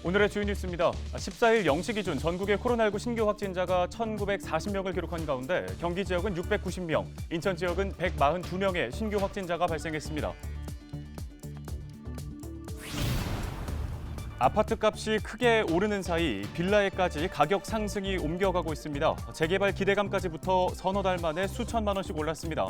오늘의 주요 뉴스입니다. 14일 0시 기준 전국의 코로나19 신규 확진자가 1,940명을 기록한 가운데 경기 지역은 690명, 인천 지역은 142명의 신규 확진자가 발생했습니다. 아파트 값이 크게 오르는 사이 빌라에까지 가격 상승이 옮겨가고 있습니다. 재개발 기대감까지 붙어 서너 달 만에 수천만 원씩 올랐습니다.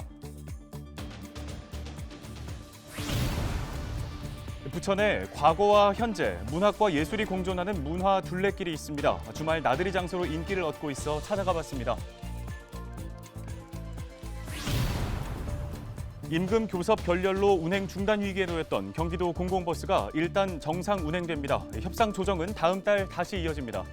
부천에 과거와 현재, 문학과 예술이 공존하는 문화 둘레길이 있습니다. 주말 나들이 장소로 인기를 얻고 있어 찾아가 봤습니다. 임금 교섭 결렬로 운행 중단 위기에 놓였던 경기도 공공버스가 일단 정상 운행됩니다. 협상 조정은 다음 달 다시 이어집니다.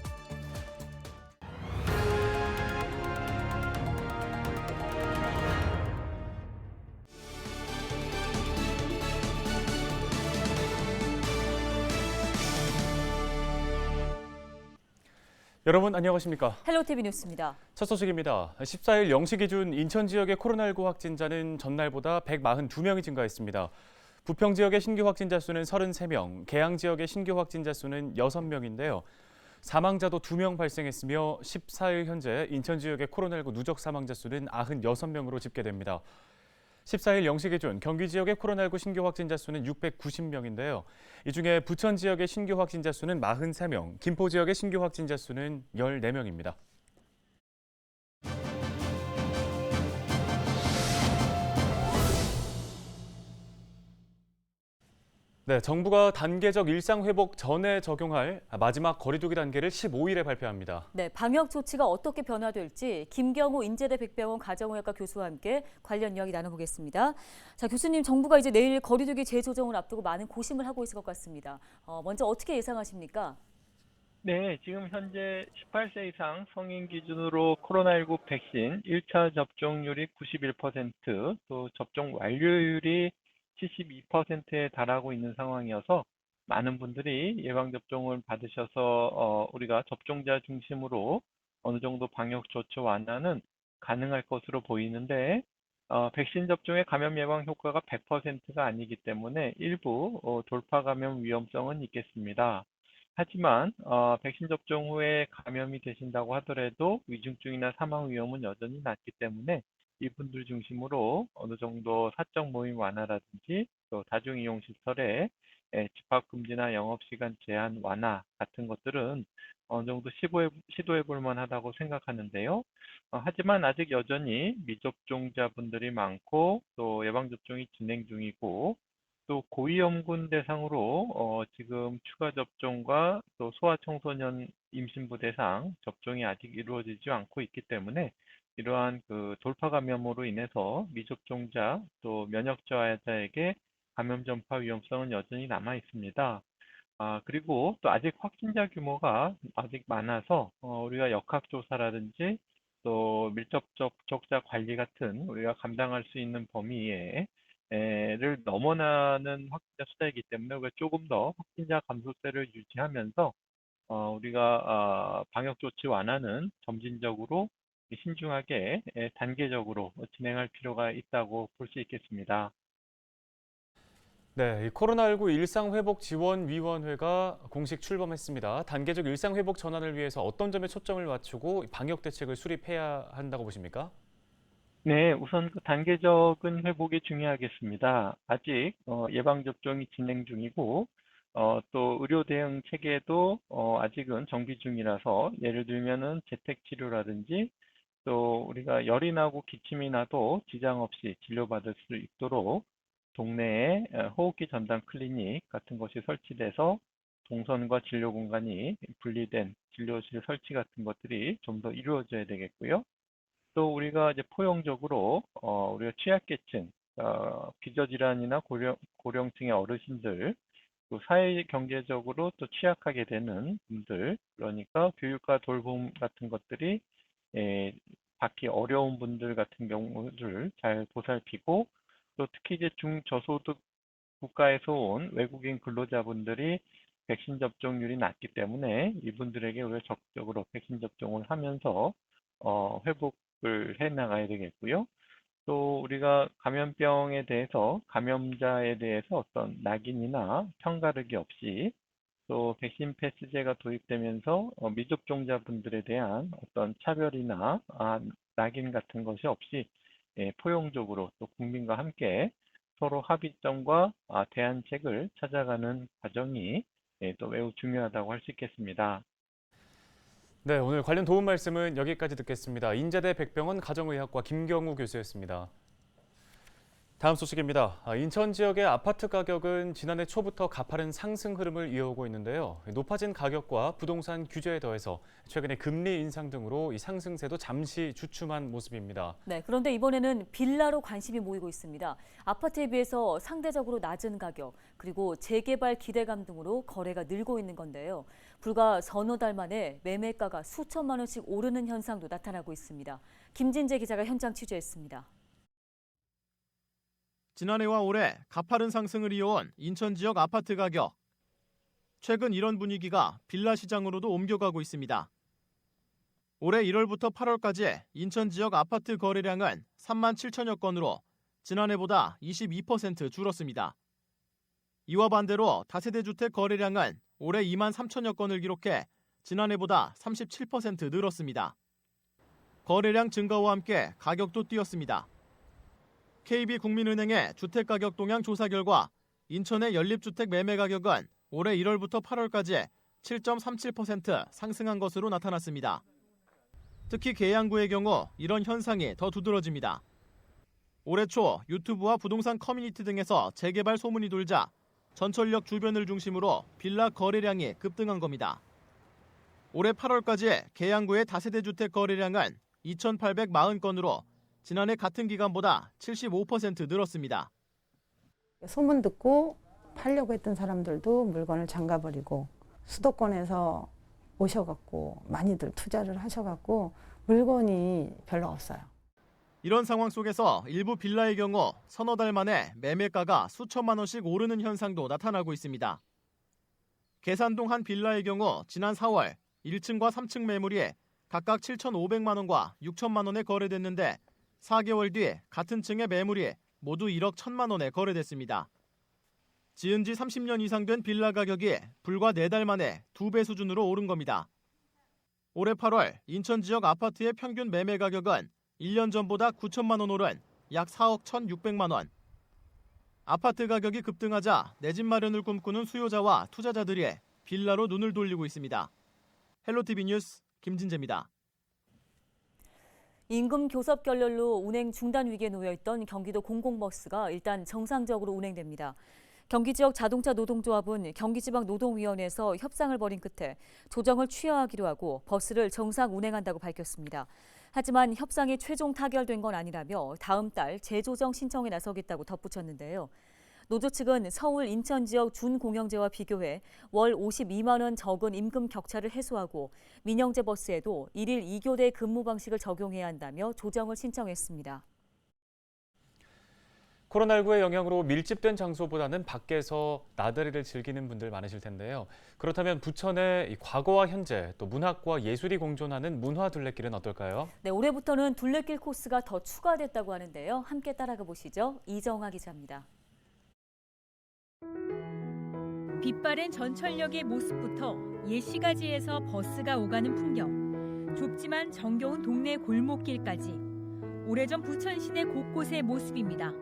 여러분 안녕하십니까? 헬로티비 뉴스입니다. 첫 소식입니다. 14일 0시 기준 인천 지역의 코로나19 확진자는 전날보다 142명이 증가했습니다. 부평 지역의 신규 확진자 수는 33명, 계양 지역의 신규 확진자 수는 6명인데요. 사망자도 2명 발생했으며 14일 현재 인천 지역의 코로나19 누적 사망자 수는 96명으로 집계됩니다. 14일 0시 기준 경기 지역의 코로나19 신규 확진자 수는 690명인데요. 이 중에 부천 지역의 신규 확진자 수는 43명, 김포 지역의 신규 확진자 수는 14명입니다. 네, 정부가 단계적 일상 회복 전에 적용할 마지막 거리두기 단계를 15일에 발표합니다. 네, 방역 조치가 어떻게 변화될지 김경호 인제대 백병원 가정의학과 교수와 함께 관련 이야기 나눠보겠습니다. 자, 교수님, 정부가 이제 내일 거리두기 재조정을 앞두고 많은 고심을 하고 있을 것 같습니다. 먼저 어떻게 예상하십니까? 네, 지금 현재 18세 이상 성인 기준으로 코로나19 백신 1차 접종률이 91%, 또 접종 완료율이 72%에 달하고 있는 상황이어서 많은 분들이 예방접종을 받으셔서 우리가 접종자 중심으로 어느 정도 방역 조치 완화는 가능할 것으로 보이는데 백신 접종의 감염 예방 효과가 100%가 아니기 때문에 일부 돌파 감염 위험성은 있겠습니다. 하지만 백신 접종 후에 감염이 되신다고 하더라도 위중증이나 사망 위험은 여전히 낮기 때문에 이분들 중심으로 어느 정도 사적 모임 완화라든지 또 다중이용시설의 집합 금지나 영업시간 제한 완화 같은 것들은 어느 정도 시도해 볼 만하다고 생각하는데요. 하지만 아직 여전히 미접종자분들이 많고 또 예방접종이 진행 중이고 또 고위험군 대상으로 지금 추가 접종과 또 소아청소년 임신부 대상 접종이 아직 이루어지지 않고 있기 때문에 이러한 그 돌파 감염으로 인해서 미접종자 또 면역 저하자에게 감염 전파 위험성은 여전히 남아 있습니다. 그리고 또 아직 확진자 규모가 아직 많아서 우리가 역학조사라든지 또 밀접 접촉자 관리 같은 우리가 감당할 수 있는 범위에 를 넘어나는 확진자 수다이기 때문에 우리가 조금 더 확진자 감소세를 유지하면서 우리가 방역 조치 완화는 점진적으로 신중하게 단계적으로 진행할 필요가 있다고 볼 수 있겠습니다. 네, 이 코로나19 일상회복지원위원회가 공식 출범했습니다. 단계적 일상회복 전환을 위해서 어떤 점에 초점을 맞추고 방역 대책을 수립해야 한다고 보십니까? 네, 우선 그 단계적인 회복이 중요하겠습니다. 아직 예방접종이 진행 중이고 또 의료 대응 체계도 아직은 정비 중이라서 예를 들면은 재택치료라든지 또 우리가 열이 나고 기침이 나도 지장 없이 진료받을 수 있도록 동네에 호흡기 전담 클리닉 같은 것이 설치돼서 동선과 진료 공간이 분리된 진료실 설치 같은 것들이 좀 더 이루어져야 되겠고요. 또 우리가 이제 포용적으로 우리가 취약계층, 기저질환이나 고령층의 어르신들, 또 사회 경제적으로 또 취약하게 되는 분들, 그러니까 교육과 돌봄 같은 것들이 받기 어려운 분들 같은 경우를 잘 보살피고 또 특히 이제 중저소득 국가에서 온 외국인 근로자분들이 백신 접종률이 낮기 때문에 이분들에게 우리가 적극적으로 백신 접종을 하면서 회복을 해 나가야 되겠고요. 또 우리가 감염병에 대해서 감염자에 대해서 어떤 낙인이나 편가르기 없이 또 백신 패스제가 도입되면서 미접종자분들에 대한 어떤 차별이나 낙인 같은 것이 없이 포용적으로 또 국민과 함께 서로 합의점과 대안책을 찾아가는 과정이 또 매우 중요하다고 할 수 있겠습니다. 네, 오늘 관련 도움 말씀은 여기까지 듣겠습니다. 인제대 백병원 가정의학과 김경우 교수였습니다. 다음 소식입니다. 인천 지역의 아파트 가격은 지난해 초부터 가파른 상승 흐름을 이어오고 있는데요. 높아진 가격과 부동산 규제에 더해서 최근에 금리 인상 등으로 이 상승세도 잠시 주춤한 모습입니다. 네, 그런데 이번에는 빌라로 관심이 모이고 있습니다. 아파트에 비해서 상대적으로 낮은 가격, 그리고 재개발 기대감 등으로 거래가 늘고 있는 건데요. 불과 서너 달 만에 매매가가 수천만 원씩 오르는 현상도 나타나고 있습니다. 김진재 기자가 현장 취재했습니다. 지난해와 올해 가파른 상승을 이어온 인천 지역 아파트 가격. 최근 이런 분위기가 빌라 시장으로도 옮겨가고 있습니다. 올해 1월부터 8월까지 인천 지역 아파트 거래량은 3만 7천여 건으로 지난해보다 22% 줄었습니다. 이와 반대로 다세대 주택 거래량은 올해 2만 3천여 건을 기록해 지난해보다 37% 늘었습니다. 거래량 증가와 함께 가격도 뛰었습니다. KB국민은행의 주택가격 동향 조사 결과 인천의 연립주택 매매 가격은 올해 1월부터 8월까지 7.37% 상승한 것으로 나타났습니다. 특히 계양구의 경우 이런 현상이 더 두드러집니다. 올해 초 유튜브와 부동산 커뮤니티 등에서 재개발 소문이 돌자 전철역 주변을 중심으로 빌라 거래량이 급등한 겁니다. 올해 8월까지 계양구의 다세대 주택 거래량은 2,840건으로 지난해 같은 기간보다 75% 늘었습니다. 소문 듣고 팔려고 했던 사람들도 물건을 잠가버리고 수도권에서 오셔갖고 많이들 투자를 하셔갖고 물건이 별로 없어요. 이런 상황 속에서 일부 빌라의 경우 서너 달 만에 매매가가 수천만 원씩 오르는 현상도 나타나고 있습니다. 계산동 한 빌라의 경우 지난 4월 1층과 3층 매물이 각각 7,500만 원과 6천만 원에 거래됐는데 4개월 뒤 같은 층의 매물이 모두 1억 1천만 원에 거래됐습니다. 지은 지 30년 이상 된 빌라 가격이 불과 4달 만에 2배 수준으로 오른 겁니다. 올해 8월 인천 지역 아파트의 평균 매매 가격은 1년 전보다 9천만 원 오른 약 4억 1,600만 원. 아파트 가격이 급등하자 내 집 마련을 꿈꾸는 수요자와 투자자들이 빌라로 눈을 돌리고 있습니다. 헬로티비 뉴스 김진재입니다. 임금 교섭 결렬로 운행 중단 위기에 놓여 있던 경기도 공공버스가 일단 정상적으로 운행됩니다. 경기 지역 자동차 노동조합은 경기지방노동위원회에서 협상을 벌인 끝에 조정을 취하하기로 하고 버스를 정상 운행한다고 밝혔습니다. 하지만 협상이 최종 타결된 건 아니라며 다음 달 재조정 신청에 나서겠다고 덧붙였는데요. 노조 측은 서울, 인천 지역 준공영제와 비교해 월 52만 원 적은 임금 격차를 해소하고 민영제 버스에도 1일 2교대 근무 방식을 적용해야 한다며 조정을 신청했습니다. 코로나19의 영향으로 밀집된 장소보다는 밖에서 나들이를 즐기는 분들 많으실 텐데요. 그렇다면 부천의 과거와 현재, 또 문학과 예술이 공존하는 문화 둘레길은 어떨까요? 네, 올해부터는 둘레길 코스가 더 추가됐다고 하는데요. 함께 따라가 보시죠. 이정화 기자입니다. 빛바랜 전철역의 모습부터 옛 시가지에서 버스가 오가는 풍경, 좁지만 정겨운 동네 골목길까지 오래전 부천 시내 곳곳의 모습입니다.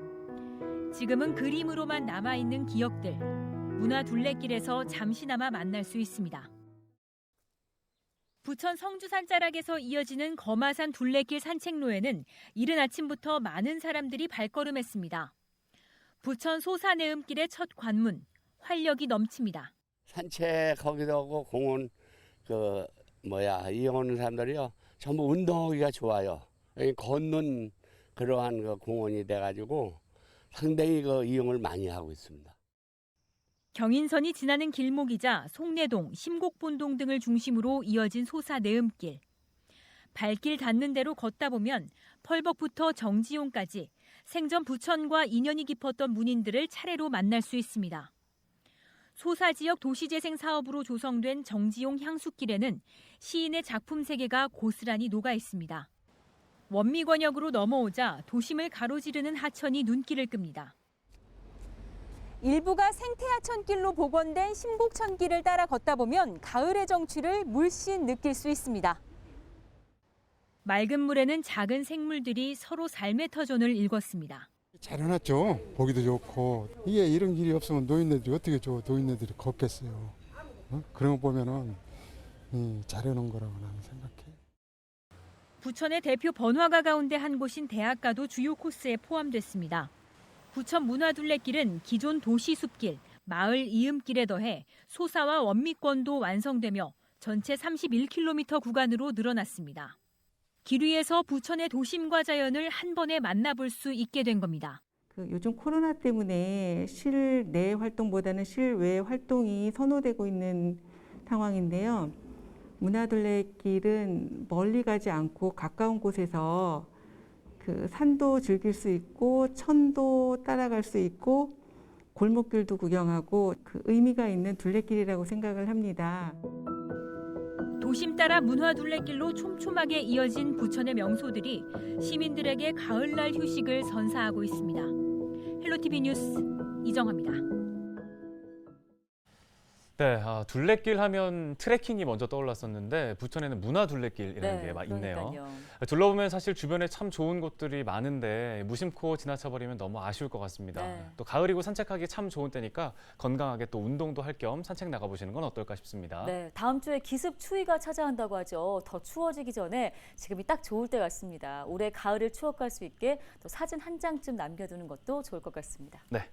지금은 그림으로만 남아있는 기억들, 문화 둘레길에서 잠시나마 만날 수 있습니다. 부천 성주산 자락에서 이어지는 거마산 둘레길 산책로에는 이른 아침부터 많은 사람들이 발걸음했습니다. 부천 소사내음길의 첫 관문, 활력이 넘칩니다. 산책하기도 하고 공원 이용하는 사람들이요 전부 운동하기가 좋아요. 걷는 그러한 공원이 돼가지고 상당히 이용을 많이 하고 있습니다. 경인선이 지나는 길목이자 송내동, 심곡본동 등을 중심으로 이어진 소사내음길. 발길 닿는 대로 걷다 보면 펄벅부터 정지용까지 생전 부천과 인연이 깊었던 문인들을 차례로 만날 수 있습니다. 소사 지역 도시재생 사업으로 조성된 정지용 향수길에는 시인의 작품 세계가 고스란히 녹아 있습니다. 원미권역으로 넘어오자 도심을 가로지르는 하천이 눈길을 끕니다. 일부가 생태하천길로 복원된 심곡천길을 따라 걷다 보면 가을의 정취를 물씬 느낄 수 있습니다. 맑은 물에는 작은 생물들이 서로 삶의 터전을 읽었습니다. 잘 해놨죠. 보기도 좋고. 이게 이런 길이 없으면 노인네들이 어떻게 노인네들이 걷겠어요. 그런 거 보면은 잘 해놓은 거라고 나는 생각해. 부천의 대표 번화가 가운데 한 곳인 대학가도 주요 코스에 포함됐습니다. 부천 문화둘레길은 기존 도시숲길, 마을 이음길에 더해 소사와 원미권도 완성되며 전체 31km 구간으로 늘어났습니다. 길 위에서 부천의 도심과 자연을 한 번에 만나볼 수 있게 된 겁니다. 요즘 코로나 때문에 실내 활동보다는 실외 활동이 선호되고 있는 상황인데요. 문화둘레길은 멀리 가지 않고 가까운 곳에서 산도 즐길 수 있고 천도 따라갈 수 있고 골목길도 구경하고 의미가 있는 둘레길이라고 생각을 합니다. 도심 따라 문화둘레길로 촘촘하게 이어진 부천의 명소들이 시민들에게 가을날 휴식을 선사하고 있습니다. 헬로티비 뉴스 이정화입니다. 네, 둘레길 하면 트레킹이 먼저 떠올랐었는데 부천에는 문화둘레길이라는 게 있네요. 그러니까요. 둘러보면 사실 주변에 참 좋은 곳들이 많은데 무심코 지나쳐버리면 너무 아쉬울 것 같습니다. 네. 또 가을이고 산책하기 참 좋은 때니까 건강하게 또 운동도 할 겸 산책 나가보시는 건 어떨까 싶습니다. 네, 다음 주에 기습 추위가 찾아온다고 하죠. 더 추워지기 전에 지금이 딱 좋을 때 같습니다. 올해 가을을 추억할 수 있게 또 사진 한 장쯤 남겨두는 것도 좋을 것 같습니다. 네.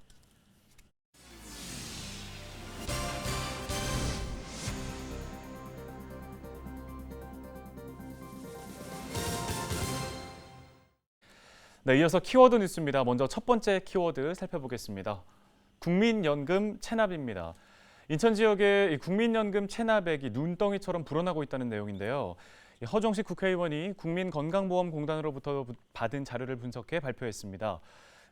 네, 이어서 키워드 뉴스입니다. 먼저 첫 번째 키워드 살펴보겠습니다. 국민연금 체납입니다. 인천 지역의 국민연금 체납액이 눈덩이처럼 불어나고 있다는 내용인데요. 허정식 국회의원이 국민건강보험공단으로부터 받은 자료를 분석해 발표했습니다.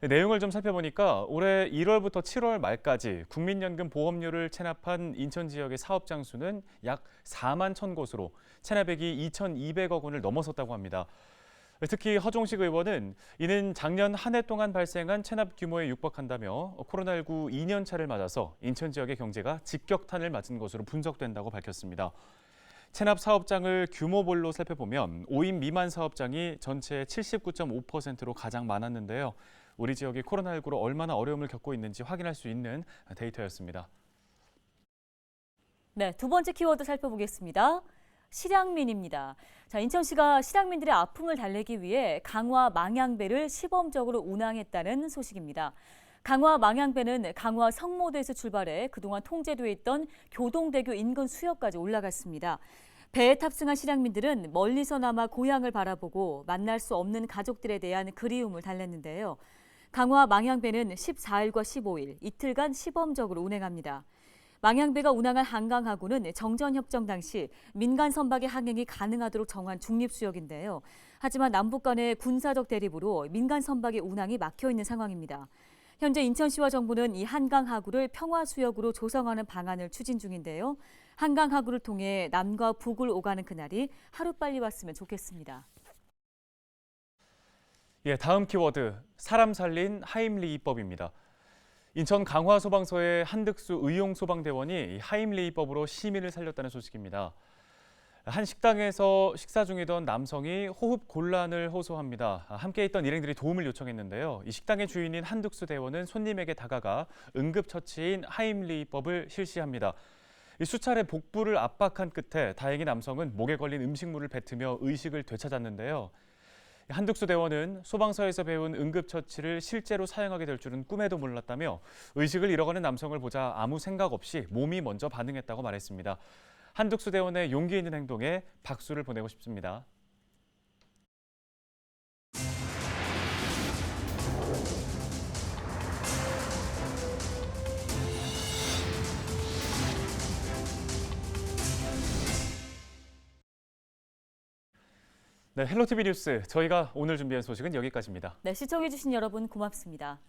내용을 좀 살펴보니까 올해 1월부터 7월 말까지 국민연금 보험료를 체납한 인천 지역의 사업장 수는 약 4만 1,000곳으로 체납액이 2,200억 원을 넘어섰다고 합니다. 특히 허종식 의원은 이는 작년 한 해 동안 발생한 체납 규모에 육박한다며 코로나19 2년 차를 맞아서 인천 지역의 경제가 직격탄을 맞은 것으로 분석된다고 밝혔습니다. 체납 사업장을 규모별로 살펴보면 5인 미만 사업장이 전체의 79.5%로 가장 많았는데요. 우리 지역이 코로나19로 얼마나 어려움을 겪고 있는지 확인할 수 있는 데이터였습니다. 네, 두 번째 키워드 살펴보겠습니다. 실향민입니다. 자, 인천시가 실향민들의 아픔을 달래기 위해 강화 망향배를 시범적으로 운항했다는 소식입니다. 강화 망향배는 강화 성모대에서 출발해 그동안 통제돼 있던 교동대교 인근 수역까지 올라갔습니다. 배에 탑승한 실향민들은 멀리서나마 고향을 바라보고 만날 수 없는 가족들에 대한 그리움을 달랬는데요. 강화 망향배는 14일과 15일 이틀간 시범적으로 운행합니다. 망향배가 운항한 한강하구는 정전협정 당시 민간 선박의 항행이 가능하도록 정한 중립수역인데요. 하지만 남북 간의 군사적 대립으로 민간 선박의 운항이 막혀 있는 상황입니다. 현재 인천시와 정부는 이 한강하구를 평화수역으로 조성하는 방안을 추진 중인데요. 한강하구를 통해 남과 북을 오가는 그날이 하루빨리 왔으면 좋겠습니다. 예, 다음 키워드, 사람 살린 하임리히법입니다. 인천 강화소방서의 한득수 의용소방대원이 하임리히법으로 시민을 살렸다는 소식입니다. 한 식당에서 식사 중이던 남성이 호흡 곤란을 호소합니다. 함께 있던 일행들이 도움을 요청했는데요. 이 식당의 주인인 한득수 대원은 손님에게 다가가 응급처치인 하임리히법을 실시합니다. 수차례 복부를 압박한 끝에 다행히 남성은 목에 걸린 음식물을 뱉으며 의식을 되찾았는데요. 한득수 대원은 소방서에서 배운 응급처치를 실제로 사용하게 될 줄은 꿈에도 몰랐다며 의식을 잃어가는 남성을 보자 아무 생각 없이 몸이 먼저 반응했다고 말했습니다. 한득수 대원의 용기 있는 행동에 박수를 보내고 싶습니다. 네, 헬로티비 뉴스, 저희가 오늘 준비한 소식은 여기까지입니다. 네, 시청해주신 여러분 고맙습니다.